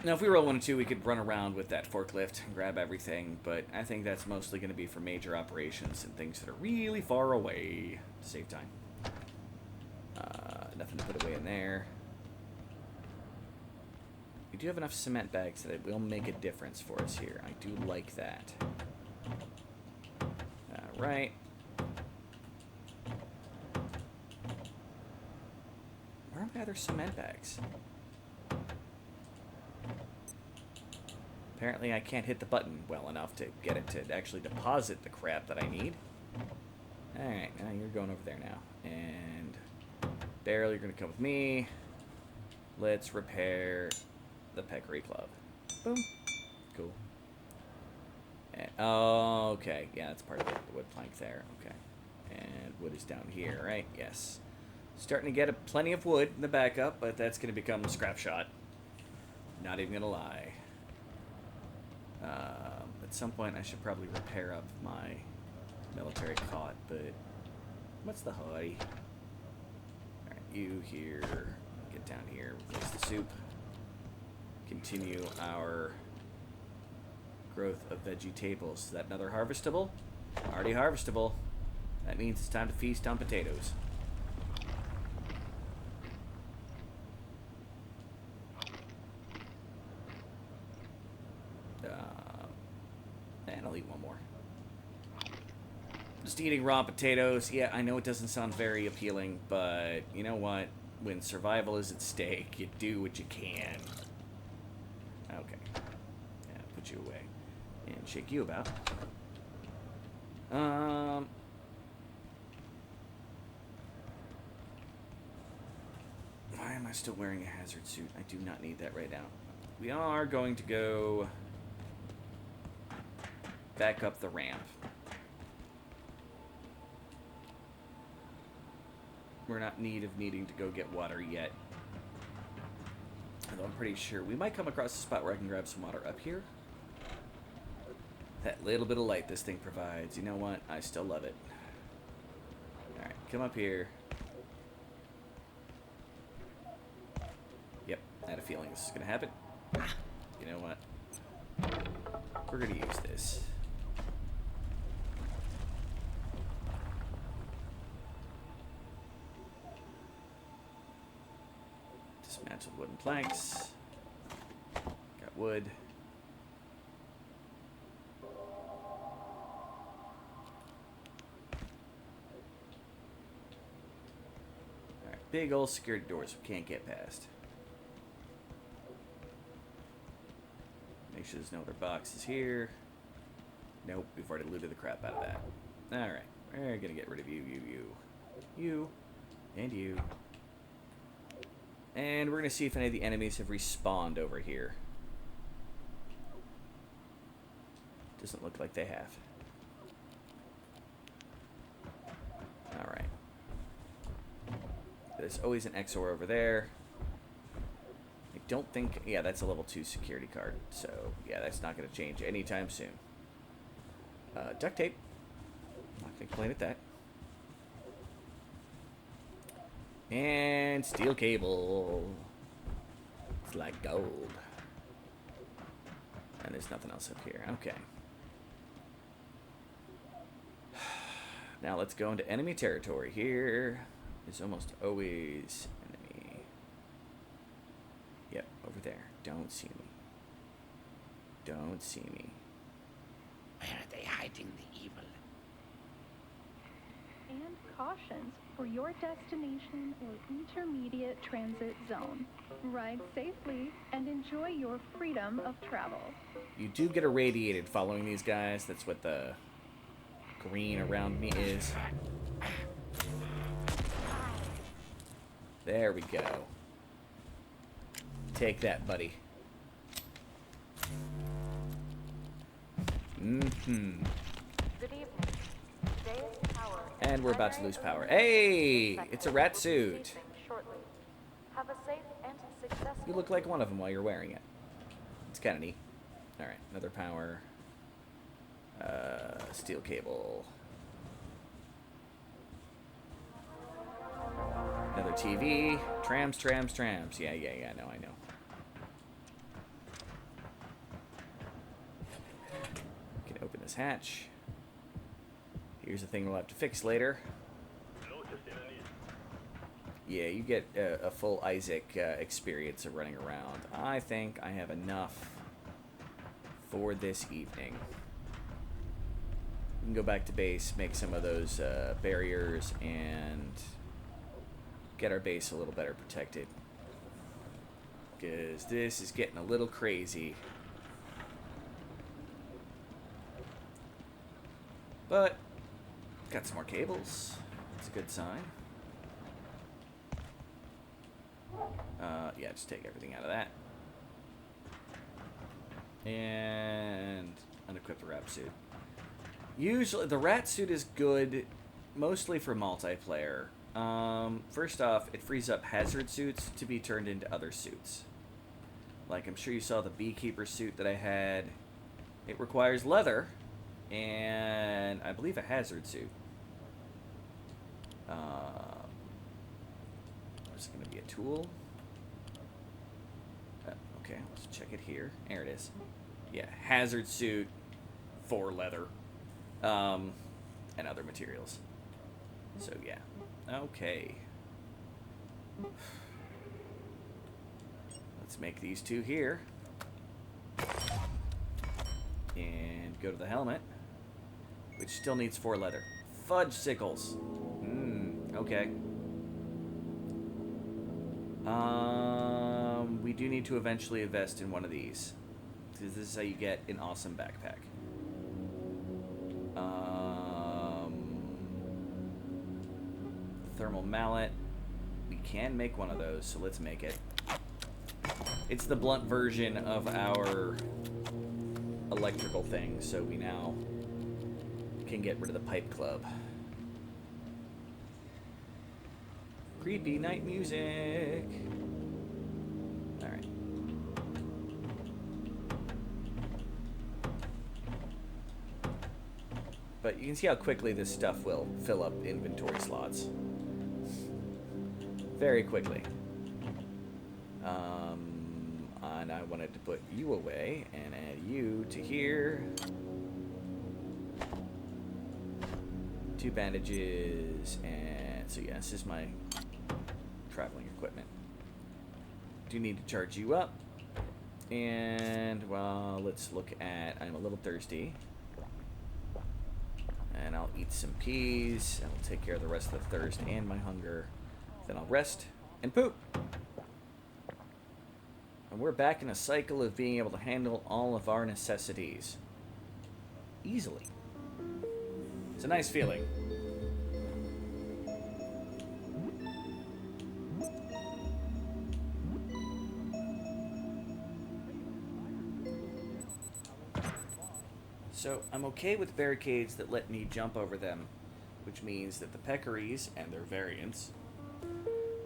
Now, if we roll 1 and 2, we could run around with that forklift and grab everything, but I think that's mostly going to be for major operations and things that are really far away to save time. Nothing to put away in there. We do have enough cement bags that it will make a difference for us here. I do like that. Right. Where are my other cement bags? Apparently I can't hit the button well enough to get it to actually deposit the crap that I need. Alright, now you're going over there now. And Daryl, you're going to come with me. Let's repair the peccary club. Boom. Cool. Okay, yeah, that's part of it. The wood plank there. Okay. And wood is down here, right? Yes. Starting to get plenty of wood in the backup, but that's going to become scrap shot. Not even going to lie. At some point, I should probably repair up my military cot, but what's the hurry? Alright, you here. Get down here. Replace the soup. Continue our growth of vegetables. Is that another harvestable? Already harvestable. That means it's time to feast on potatoes. And I'll eat one more. Just eating raw potatoes. Yeah, I know it doesn't sound very appealing, but you know what? When survival is at stake, you do what you can. Okay. Yeah, put you away. And shake you about. Why am I still wearing a hazard suit? I do not need that right now. We are going to go back up the ramp. We're not in need of needing to go get water yet. Although I'm pretty sure we might come across a spot where I can grab some water up here. That little bit of light this thing provides. You know what? I still love it. Alright, come up here. I had a feeling this was going to happen. You know what? We're going to use this. Dismantled wooden planks. Got wood. Alright, big old security doors we can't get past. Make sure there's no other boxes here. Nope, we've already looted the crap out of that. Alright, we're gonna get rid of you, and you. And we're gonna see if any of the enemies have respawned over here. Doesn't look like they have. Alright. There's always an XOR over there. I don't think... Yeah, that's a level 2 security card. So, yeah, that's not going to change anytime soon. Duct tape. Not going to complain at that. And steel cable. It's like gold. And there's nothing else up here. Okay. Now let's go into enemy territory. Here is almost always enemy. Yep, over there. Don't see me. Don't see me. Where are they hiding the evil? And cautions for your destination or intermediate transit zone. Ride safely and enjoy your freedom of travel. You do get irradiated following these guys. That's what the green around me is. There we go. Take that, buddy. Mm-hmm. Good evening. Today's power is And we're about to lose primary power. Hey! It's a rat will be suit. ceasing shortly. Have a safe and successful You look like one of them while you're wearing it. It's kind of neat. Alright, another power. Steel cable. Another TV. Trams. Yeah, I know. We can open this hatch. Here's the thing we'll have to fix later. Yeah, you get a full Isaac experience of running around. I think I have enough for this evening. We can go back to base, make some of those barriers, and get our base a little better protected. Because this is getting a little crazy. But, got some more cables. That's a good sign. Yeah, just take everything out of that. And unequip the rat suit. Usually, the rat suit is good, mostly for multiplayer. First off, it frees up hazard suits to be turned into other suits. Like, I'm sure you saw the beekeeper suit that I had. It requires leather, and I believe a hazard suit. Is it going to be a tool? Okay, let's check it here. There it is. Yeah, hazard suit for leather. And other materials. So, yeah. Okay. Let's make these two here. And go to the helmet, which still needs 4 leather. Fudge sickles. Okay. We do need to eventually invest in one of these, because this is how you get an awesome backpack. Thermal mallet. We can make one of those, so let's make it. It's the blunt version of our electrical thing, so we now can get rid of the pipe club. Creepy night music. Alright. But you can see how quickly this stuff will fill up inventory slots. Very quickly. And I wanted to put you away and add you to here. 2 bandages, and so yeah, this is my traveling equipment. Do need to charge you up. And, well, let's look at, I'm a little thirsty. And I'll eat some peas, and I'll take care of the rest of the thirst and my hunger. Then I'll rest and poop. And we're back in a cycle of being able to handle all of our necessities easily. It's a nice feeling. So I'm okay with barricades that let me jump over them, which means that the peccaries and their variants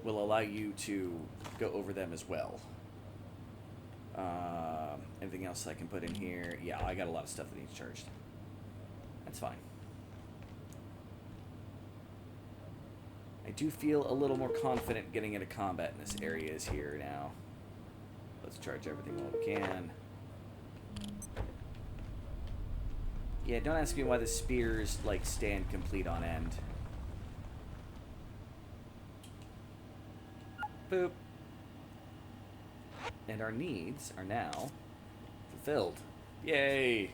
will allow you to go over them as well. Anything else I can put in here? Yeah, I got a lot of stuff that needs charged. That's fine. I do feel a little more confident getting into combat in this area is here now. Let's charge everything while we can. Yeah, don't ask me why the spears, like, stand complete on end. Boop. And our needs are now fulfilled. Yay!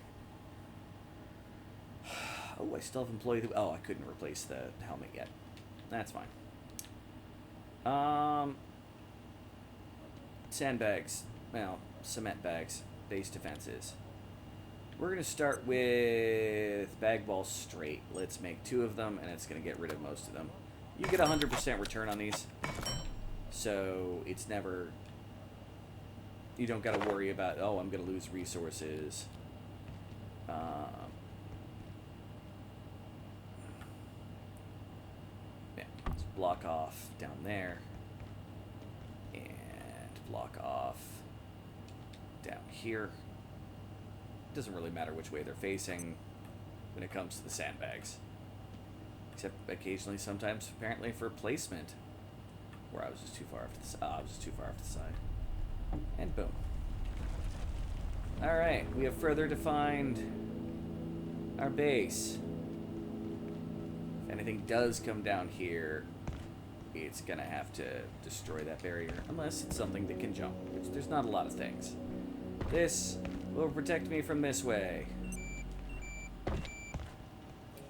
Oh, I still have employee... Oh, I couldn't replace the helmet yet. That's fine. Sandbags. Well, cement bags. Base defenses. We're going to start with bag balls straight. Let's make 2 of them, and it's going to get rid of most of them. You get 100% return on these. So, it's never... You don't got to worry about, oh, I'm going to lose resources. Yeah, let's block off down there. And block off down here. Doesn't really matter which way they're facing when it comes to the sandbags. Except occasionally, sometimes, apparently, for placement. Where I was just too far off to the side. I was just too far off to the side. And boom. Alright, we have further defined our base. If anything does come down here, it's gonna have to destroy that barrier. Unless it's something that can jump, which there's not a lot of things. This will protect me from this way.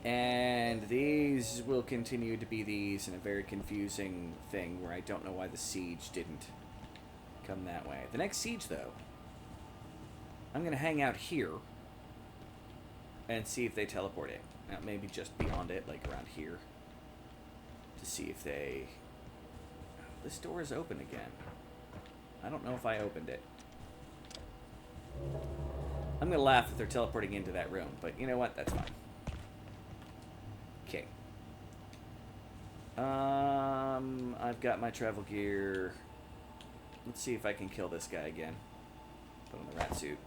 And these will continue to be these in a very confusing thing where I don't know why the siege didn't come that way. The next siege, though, I'm going to hang out here and see if they teleport it. Now, maybe just beyond it, like around here, to see if they... This door is open again. I don't know if I opened it. I'm going to laugh if they're teleporting into that room, but you know what? That's fine. Okay. I've got my travel gear. Let's see if I can kill this guy again. Put on the rat suit.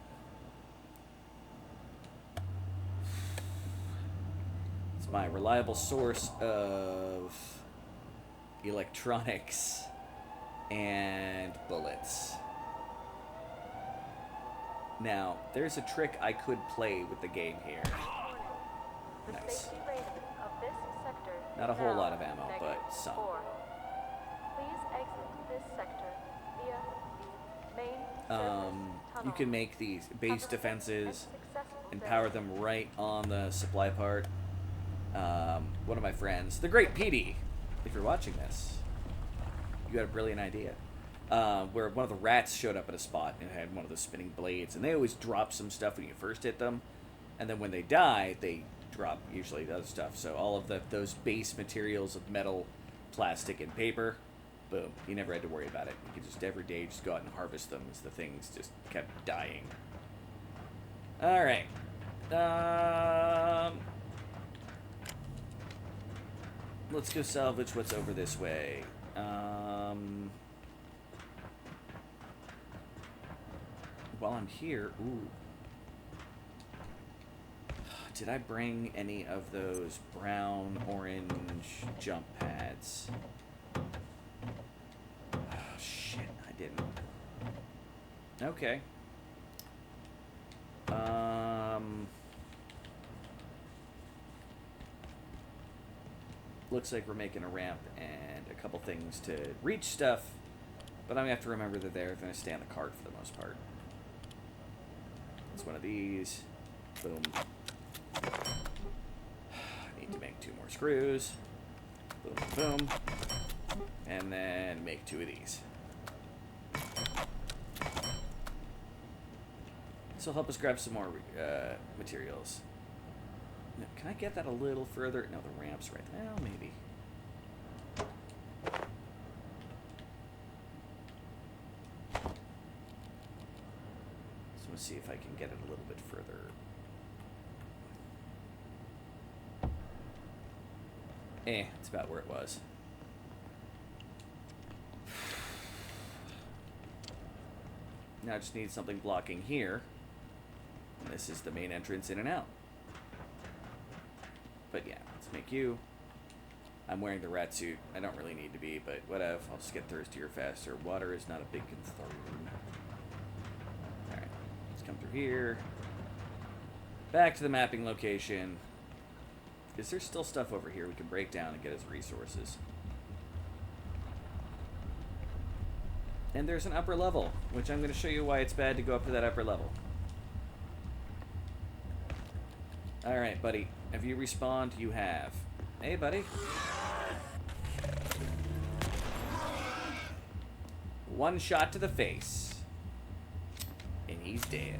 It's my reliable source of electronics and bullets. Now, there's a trick I could play with the game here. The Nice. safety rating of this sector Not a is whole now lot of ammo, but some. -4. Please exit this sector via the main surface You can tunnel. make these base defenses and Successful power them right on the supply part. One of my friends, the great Petey, if you're watching this, you had a brilliant idea. Where one of the rats showed up at a spot and had one of those spinning blades, and they always drop some stuff when you first hit them, and then when they die, they drop usually the other stuff. So all of those base materials of metal, plastic, and paper, boom, you never had to worry about it. You could just every day just go out and harvest them as the things just kept dying. All right. Let's go salvage what's over this way. While I'm here, ooh. Did I bring any of those brown, orange jump pads? Oh, shit, I didn't. Okay. Looks like we're making a ramp and a couple things to reach stuff, but I'm gonna have to remember that they're gonna stay on the cart for the most part. It's one of these. Boom. Need to make 2 more screws. Boom, boom. And then make 2 of these. This will help us grab some more materials. Now, can I get that a little further? No, the ramp's right there. Well, maybe. So let's see if I can get it a little bit further. It's about where it was. Now I just need something blocking here. And this is the main entrance in and out. But yeah, let's make you. I'm wearing the rat suit. I don't really need to be, but whatever. I'll just get thirstier faster. Water is not a big concern. Alright, let's come through here. Back to the mapping location. Is there still stuff over here we can break down and get as resources? And there's an upper level, which I'm going to show you why it's bad to go up to that upper level. Alright, buddy. Have you respawned? You have. Hey, buddy. One shot to the face. And he's dead.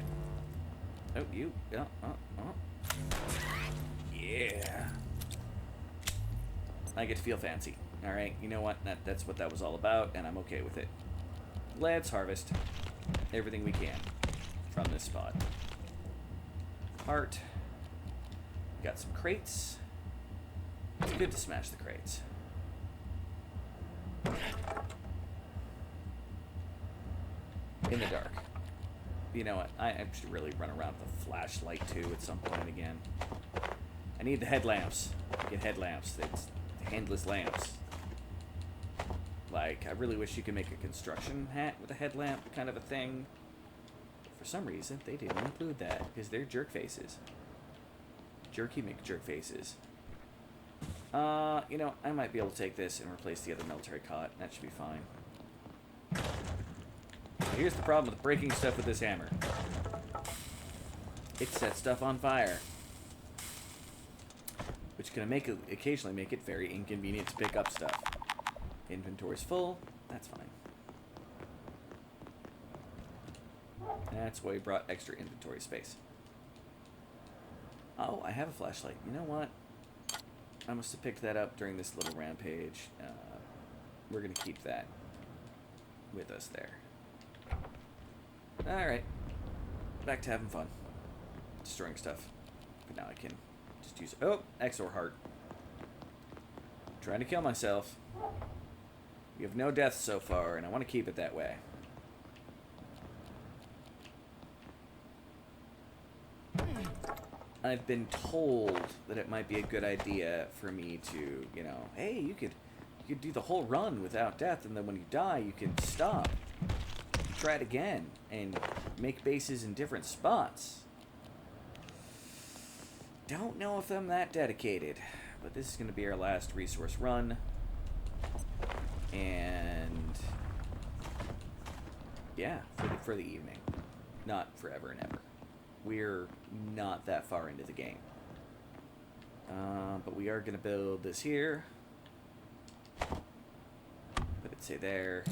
Oh, you. Yeah. I get to feel fancy. Alright, you know what? That's what that was all about, and I'm okay with it. Let's harvest everything we can from this spot. Heart. Got some crates. It's good to smash the crates. In the dark. You know what? I should really run around with a flashlight too at some point again. I need the headlamps. Get headlamps. It's handless lamps. Like, I really wish you could make a construction hat with a headlamp kind of a thing. For some reason, they didn't include that, because they're jerk faces. Jerky McJerk faces. You know, I might be able to take this and replace the other military cot. That should be fine. Here's the problem with breaking stuff with this hammer. It sets stuff on fire. Which can occasionally make it very inconvenient to pick up stuff. Inventory's full. That's fine. That's why we brought extra inventory space. Oh, I have a flashlight. You know what? I must have picked that up during this little rampage. We're going to keep that with us there. Alright. Back to having fun. Destroying stuff. But now I can just use... Oh! Exor heart. I'm trying to kill myself. We have no deaths so far, and I want to keep it that way. I've been told that it might be a good idea for me to, you know, hey, you could do the whole run without death, and then when you die, you can stop. Try it again, and make bases in different spots. Don't know if I'm that dedicated, but this is going to be our last resource run. And yeah, for the evening. Not forever and ever. We're not that far into the game. But we are going to build this here. Put it, say, there.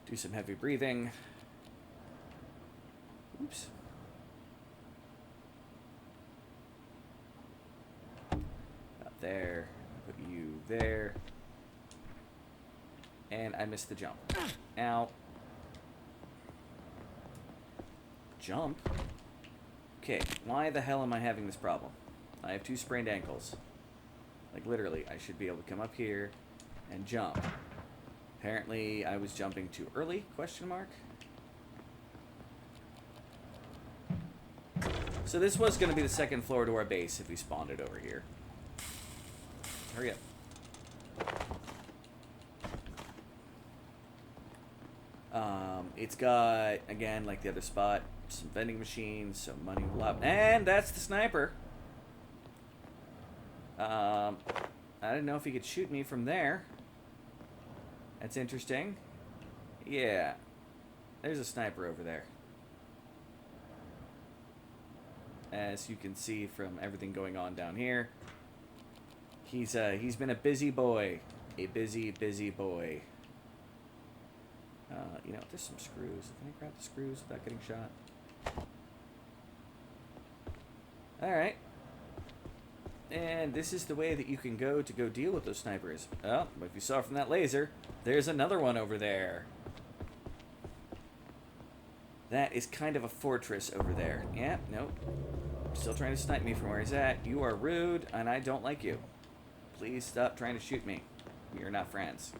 Do some heavy breathing. Oops. Up there. Put you there. And I missed the jump. Ow. Jump? Okay, why the hell am I having this problem? I have 2 sprained ankles. Like, literally, I should be able to come up here and jump. Apparently, I was jumping too early, question mark. So this was going to be the second floor to our base if we spawned it over here. Hurry up. It's got, again, like the other spot, some vending machines, some money lab, and that's the sniper. I didn't know if he could shoot me from there. That's interesting. Yeah, there's a sniper over there. As you can see from everything going on down here, he's been a busy boy, a busy boy. You know, there's some screws. Can I grab the screws without getting shot? Alright. And this is the way that you can go to deal with those snipers. Oh, but if you saw from that laser, there's another one over there. That is kind of a fortress over there. Yeah, nope. Still trying to snipe me from where he's at. You are rude, and I don't like you. Please stop trying to shoot me. We are not friends.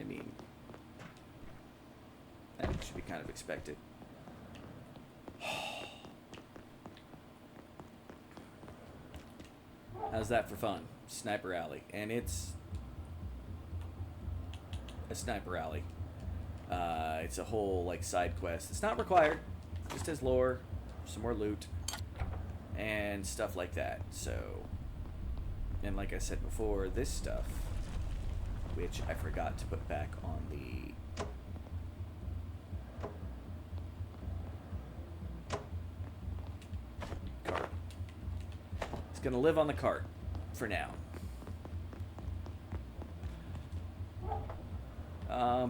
I mean, that should be kind of expected. How's that for fun? Sniper Alley. And it's a sniper alley. It's a whole, like, side quest. It's not required. Just as lore, some more loot, and stuff like that. So, and like I said before, this stuff, which I forgot to put back on the cart. It's gonna live on the cart for now.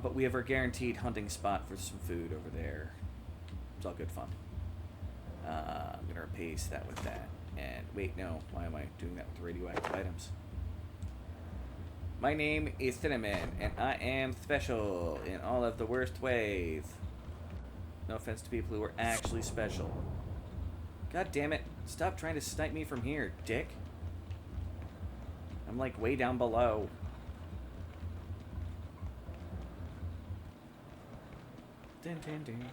But we have our guaranteed hunting spot for some food over there. It's all good fun. I'm going to replace that with that. And wait, no. Why am I doing that with radioactive items? My name is Cinnamon, and I am special in all of the worst ways. No offense to people who are actually special. God damn it. Stop trying to snipe me from here, dick. I'm like way down below. Dun, dun, dun.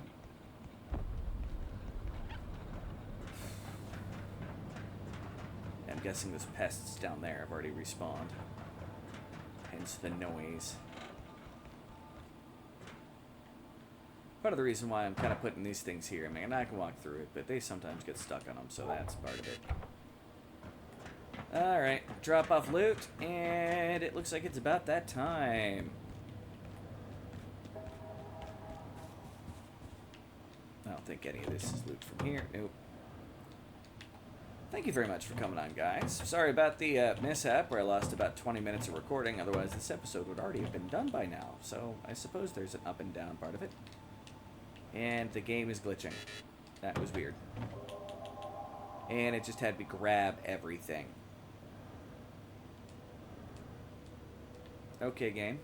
I'm guessing those pests down there have already respawned. Hence the noise. Part of the reason why I'm kind of putting these things here, I mean, I can walk through it, but they sometimes get stuck on them, so that's part of it. Alright, drop off loot, and it looks like it's about that time. I don't think any of this is loot from here. Nope. Thank you very much for coming on, guys. Sorry about the mishap where I lost about 20 minutes of recording. Otherwise, this episode would already have been done by now. So I suppose there's an up and down part of it. And the game is glitching. That was weird. And it just had me grab everything. Okay, game.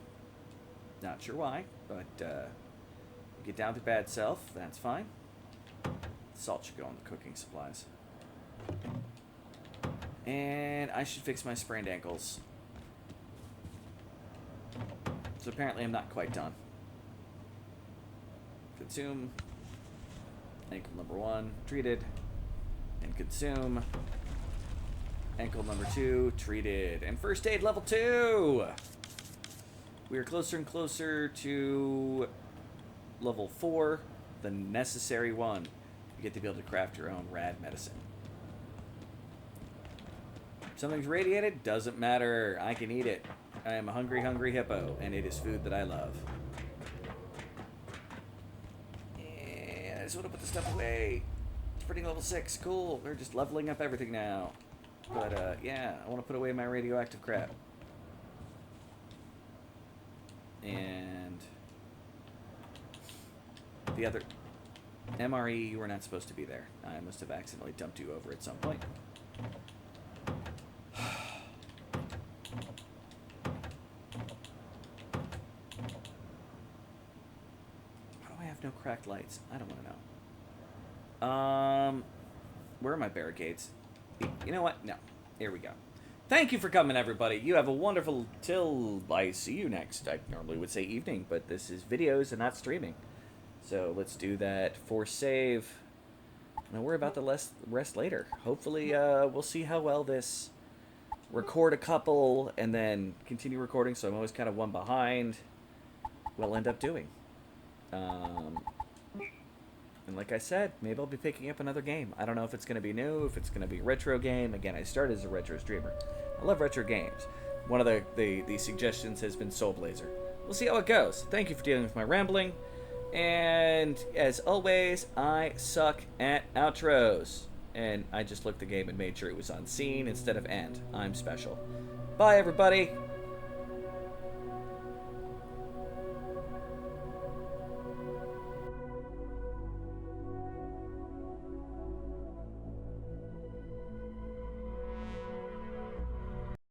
Not sure why, but get down to bad self. That's fine. Salt should go on the cooking supplies. And I should fix my sprained ankles. So apparently I'm not quite done. Consume. Ankle number 1, treated. And consume. Ankle number 2, treated. And first aid level 2! We are closer and closer to level 4, the necessary one. You get to be able to craft your own rad medicine. If something's radiated, doesn't matter. I can eat it. I am a hungry, hungry hippo, and it is food that I love. And I just want to put the stuff away. It's pretty level 6. Cool. We're just leveling up everything now. But, yeah, I want to put away my radioactive crap. And the other MRE, you were not supposed to be there. I must have accidentally dumped you over at some point. Why do I have no cracked lights? I don't want to know. Where are my barricades? You know what? No. Here we go. Thank you for coming, everybody. You have a wonderful till I see you next. I normally would say evening, but this is videos and not streaming. So let's do that for save. And I'll worry about the rest later. Hopefully, we'll see how well this record a couple and then continue recording, so I'm always kind of one behind, we'll end up doing. And like I said, maybe I'll be picking up another game. I don't know if it's going to be new, if it's going to be a retro game. Again, I started as a retro streamer. I love retro games. One of the suggestions has been Soul Blazer. We'll see how it goes. Thank you for dealing with my rambling. And as always, I suck at outros. And I just looked at the game and made sure it was on scene instead of end. I'm special. Bye, everybody.